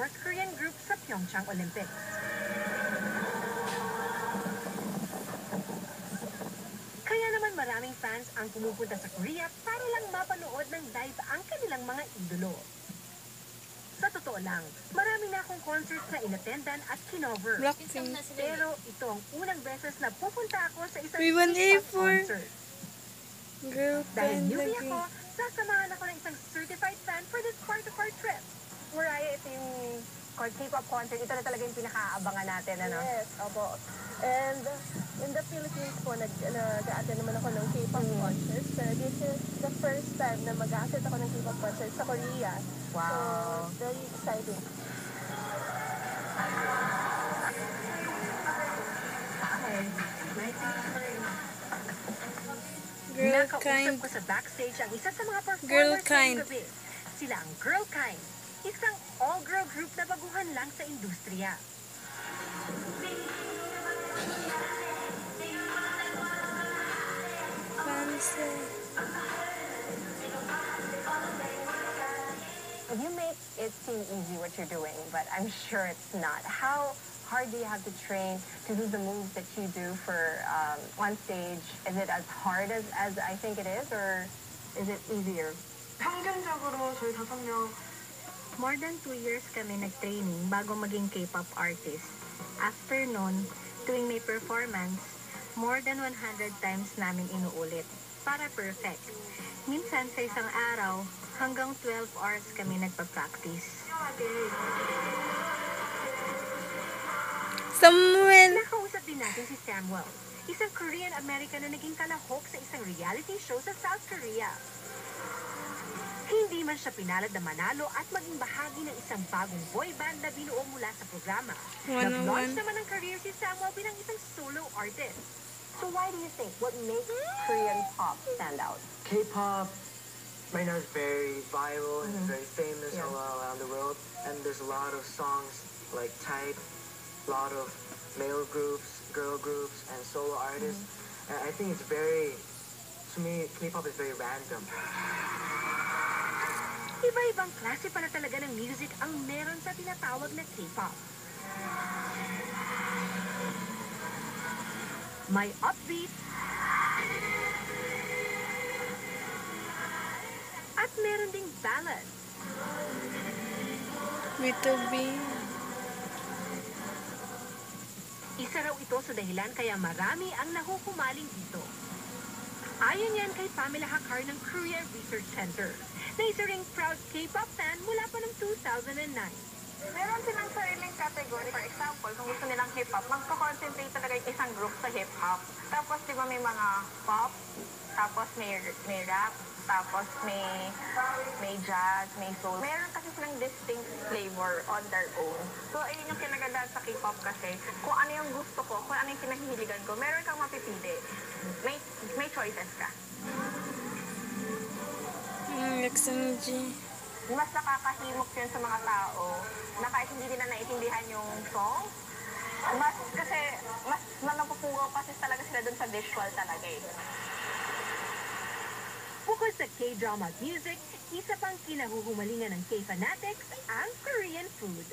North Korean group sa Pyeongchang Olympics. Kaya naman maraming fans ang pumupunta sa Korea para lang mapanood ng live ang kanilang mga idolo. Sa totoo lang, marami na akong concert na inattendan at kinover. Blackpink. Pero ito ang unang beses na pupunta ako sa isang V1A4. K-pop concert. Girl, Dahil kind newbie lagi. ako, sasamahan ako ng isang certified fan for this part of our trip. Mariah, ito yung K-pop concert. Ito na talaga yung pinakaabangan natin, ano? Yes, opo. And in the Philippines po, nag-a-attend naman ako ng K-pop concert. So this is the first time na mag-a-attend ako ng K-pop concert sa Korea. Wow. So, very exciting. Girl, Nakausap kind. ko sa backstage ang isa sa mga performers Girl ngayong Kind. gabi. Sila ang Girl Kind, isang all-girl group na baguhan lang sa industriya. Fancy. You make it seem easy what you're doing, but I'm sure it's not. How hard do you have to train to do the moves that you do for on stage? Is it as hard as I think it is, or is it easier? 평균적으로 저희 5명 More than 2 years kami nag-training bago maging K-pop artist. After nun, tuwing may performance, more than 100 times namin inuulit para perfect. Minsan sa isang araw, hanggang 12 hours kami nagpa-practice. Samuel. Nakausap din natin si Samuel, isang Korean-American na naging kalahok sa isang reality show sa South Korea. Hindi man siya pinalad na manalo at maging bahagi ng isang bagong boy band na binuo mula sa programa. 101. Nag-launch naman ang career si Samuel bilang isang solo artist. So why do you think what makes Korean pop stand out? K-pop right now is very viral and very famous Yeah. all around the world. And there's a lot of songs like Type, a lot of male groups, girl groups, and solo artists. And I think it's very, to me, K-pop is very random. Iba-ibang klase pala talaga ng music ang meron sa tinatawag na K-pop. May upbeat at meron ding ballad. B2B. Isa raw ito sa dahilan kaya marami ang nahuhumaling dito. Ayon yan kay Pamela Hakar ng Korea Research Center, na isa ring proud K-pop fan mula pa ng 2009. meron silang sariling category. For example, kung gusto nilang hip-hop, magko-concentrate talaga yung isang group sa hip-hop. Tapos, di ba may mga pop, tapos may rap, tapos may jazz, may soul. Meron kasi silang distinct flavor on their own. So, ayun yung kinagandaan sa K-pop kasi, kung ano yung gusto ko, kung ano yung kinahihiligan ko, meron kang mapipili. May choices ka. Lexan G. Mas nakakahimok yun sa mga tao na kahit hindi nila naiintindihan yung song, mas napupugaw kasi talaga sila dun sa visual talaga eh. Bukod sa K-drama at music, isa pang kinahuhumalingan ng K-fanatics ang Korean food.